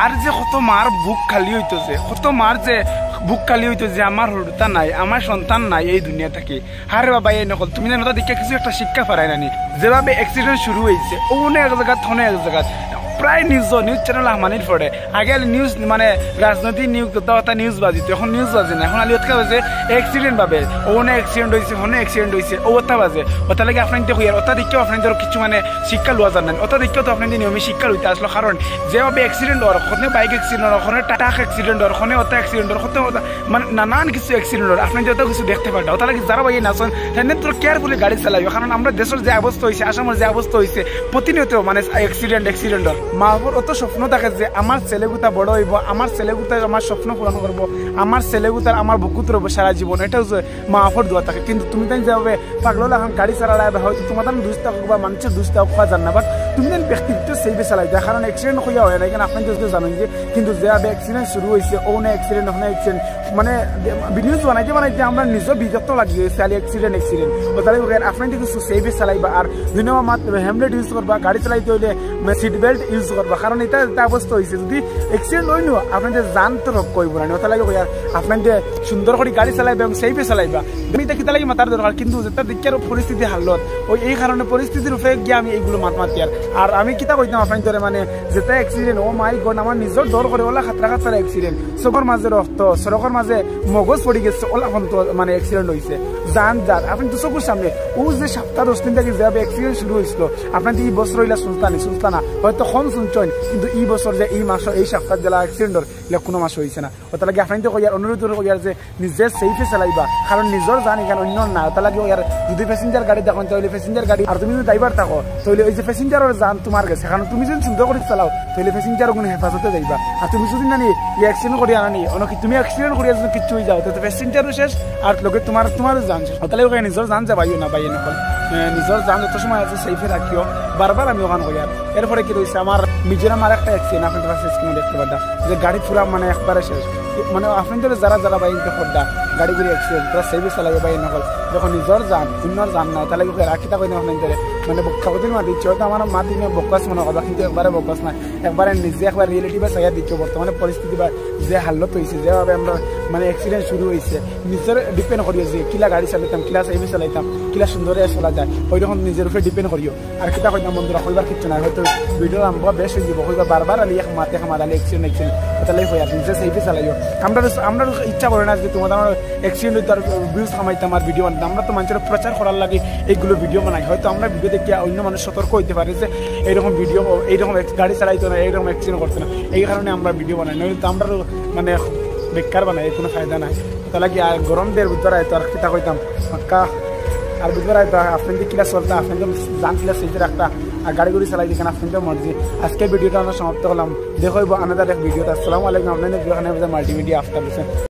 আর যে কত মার বুক খালি হইতো যে কত মার যে বুক খালি হইতো যে আমার হরুতা নাই আমার সন্তান নাই এই দুনিয়া থেকে। আরে বাবা এই নকল তুমি জানো দেখে কিছু একটা শিক্ষা পারাই নানি যেভাবে অ্যাক্সিডেন্ট শুরু হয়েছে অনেক এক জায়গা থনে এক জায়গা প্রায় নিউজ চ্যানেল হামানির পড়ে আগে নিউজ মানে রাজনৈতিক নিউজ কথা নিউজ বাজিত এখন নিউজ বাজে না এখন আলিয়ত বাজে অ্যাক্সিডেন্ট ভাবে ওনে অ্যাক্সিডেন্ট হয়েছে হনে অ্যাক্সিডেন্ট হয়েছে ওটা বাজে ওটা লাগে আপনার হইয়ার ওটা দেখেও আপনাদের কিছু মানে শিক্ষা লওয়া জানেন ওটা দেখেও তো আপনাদের নিয়মিত শিক্ষা লইতে আসলো কারণ যেভাবে অ্যাক্সিডেন্ট হওয়ার ওখানে বাইক অ্যাক্সিডেন্ট হওয়ার ওখানে ট্রাক অ্যাক্সিডেন্ট হওয়ার ওখানে ওটা অ্যাক্সিডেন্ট হওয়ার ওটা মানে নানান কিছু অ্যাক্সিডেন্ট হওয়ার আপনি যত কিছু দেখতে পারেন ওটা লাগে যারা বাইয়ে নাচন সেদিন তোর কেয়ারফুলি গাড়ি চালাইবে কারণ আমরা দেশের যে অবস্থা হয়েছে আসামের যে অবস্থা হয়েছে প্রতিনিয়ত মানে অ্যাক্সিডেন্ট মা বাবার অত স্বপ্ন থাকে যে আমার ছেলেগুতা বড় হইব আমার ছেলেগুতা আমার স্বপ্ন পূরণ করবো আমার ছেলেগুতার আমার বুকুত রব সারা জীবন এটাও যে মা বাবার দোয়া থাকে কিন্তু তুমি তাই যাবে পাগল এখন গাড়ি চালালে হয়তো তোমার দুষ্টা হোক বা মানুষের দুষ্টা খোয়া যান না বাট তুমি যেন ব্যক্তিত্ব সেইভাবে চালাই দেয় কারণ অ্যাক্সিডেন্ট হইয়া হয় না এখানে আপনি যদি জানেন যে কিন্তু যেভাবে অ্যাক্সিডেন্ট শুরু হয়েছে ওনে অ্যাক্সিডেন্ট ওখানে অ্যাক্সিডেন্ট মানে ভিডিওজ বানাইতে আমরা নিজেও বিরক্ত লাগিয়ে চালি অ্যাক্সিডেন্ট ও তাহলে আপনি কিছু সেইভাবে চালাইবা আর দুই নম্বর মাত্র হেলমেট ইউজ করবা গাড়ি চালাইতে হইলে সিট বেল্ট ইউজ করবা কারণ এটা অবস্থা হয়েছে যদি অ্যাক্সিডেন্ট হই নো আপনাদের জান তো রক্ষা করবো না ওটা লাগে আর আপনাদের সুন্দর করে গাড়ি চালাইবা এবং সেইভাবে চালাইবা আমি এটা কিতা লাগে মাতার দরকার কিন্তু যেটা দেখি আর পরিস্থিতি হালত ওই এই কারণে পরিস্থিতির উপরে গিয়ে আমি এইগুলো মাতি আর আমি কিতা কইতাম আপনার ধরে মানে যেটা অ্যাক্সিডেন্ট ও মাই গড আমার নিজের ডর করে ওলা খাতরা অ্যাক্সিডেন্ট চোখের মাঝে রক্ত সড়কের মাঝে মগজ পড়ে গেছে ওলা তো মানে অ্যাক্সিডেন্ট হয়েছে জান যার আপনি তো চোখের সামনে ও যে 7-10 দিন থেকে যেভাবে অ্যাক্সিডেন্ট শুরু হয়েছিল আপনাদের এই বছর হইলা সুলতানা হয়তো কম শুনছেন কিন্তু এই বছর যে এই মাস এই সপ্তাহ জেলা অ্যাক্সিডেন্টর এগুলো কোনো মাস হয়েছে না ওটা লাগে আপনি তো কইয়ার অনুরোধ কইয়ার যে নিজে সেইফে চালাইবা কারণ নিজের জান এখানে অন্য না ওটা লাগে ওয়ার যদি প্যাসেঞ্জার গাড়ি দেখুন তাহলে প্যাসেঞ্জার গাড়ি আর তুমি যদি ড্রাইভার থাকো তাহলে ওই যে প্যাসেঞ্জারের জান তোমার কাছে কারণ তুমি যদি সুন্দর করে চালাও তাহলে প্যাসেঞ্জার কোনো হেফাজতে যাইবা আর তুমি যদি নানি এই অ্যাক্সিডেন্ট করি আনি অনেক তুমি অ্যাক্সিডেন্ট করিয়া যদি কিছু হয়ে যাও তো প্যাসেঞ্জারও শেষ আর লোকে তোমারও জান শেষ ওটা লাগে নিজের জান যাবাইও না বাইয়ে নকল নিজের জান যত সময় আছে সেইফে রাখিও বারবার আমি ওখান করি আর এরপরে কি রয়েছে আমার মিজোরাম আর একটা অ্যাক্সিডেন্ট আপনাদের কাছে স্ক্রিনে দেখতে পারতাম যে গাড়ি পুরা মানে একবারে শেষ মানে আপনাদের যারা বাইকে পড়া গাড়িগুলি অ্যাক্সিডেন্ট তারা সেইভাবে চালাবে বাইরে নকল যখন নিজের যান অন্যর যান নাই তাহলে রাখিতা কই না আপনাদের মানে বক্কাবদিন মা দিচ্ছে হয়তো আমার মা দিনে বক্কাস মনে করবা কিন্তু একবারে বক্কাস না একবারে নিজে একবার রিয়েলিটিভে চাইয়া দিচ্ছে বর্তমানে পরিস্থিতি বা যে হালত হয়েছে যেভাবে আমরা মানে অ্যাক্সিডেন্ট শুরু হয়েছে নিজের ডিপেন্ড করিও যে কিলা গাড়ি চালাইতাম কিলা সেইভাবে চালাইতাম কিলা সুন্দরে চলা যায় ওই রকম নিজের উপরে ডিপেন্ড করিও আর কিতা কইতাম বন্ধুরা কইবার কিচ্ছু নাই হয়তো ভিডিও আমরা বেশ হয়ে যাব কইবা বারবার আলি এক মাতে আলি অ্যাক্সিডেন্ট তাহলে হয়ে আর নিজে সেইভাবে চালাইও আমরা ইচ্ছা করে না যে তোমাদের আমার অ্যাক্সিডেন্ট হইতে আর ভিউজ কামাইতাম আর ভিডিও বানাতাম আমরা তো মানুষের প্রচার করার লাগে এইগুলো ভিডিও বানাই হয়তো আমরা ভিডিও দেখে অন্য মানুষ সতর্ক হইতে পারে যে এইরকম ভিডিও এইরকম গাড়ি চালাইতো না এইরকম অ্যাক্সিডেন্ট করতো না এই কারণে আমরা ভিডিও বানাই নইলে তো আমরা মানে বেকার বানাই কোনো ফায়দা নাই তাহলে কি আর গরম দের ভিতরে আয়তো আর কিতা কইতাম পাক্কা আর ভিতরে আয়তো আপনাদের কিলা চলতে আপনাদের জান কিলা সেইতে রাখতা আর গাড়ি চালাই দেখেন আপনাদের মর্জি আজকের ভিডিওটা আমরা সমাপ্ত করলাম দেখো আনাদার এক ভিডিওটা আসসালামু আলাইকুম আপনাদের মাল্টিমিডিয়া আফতার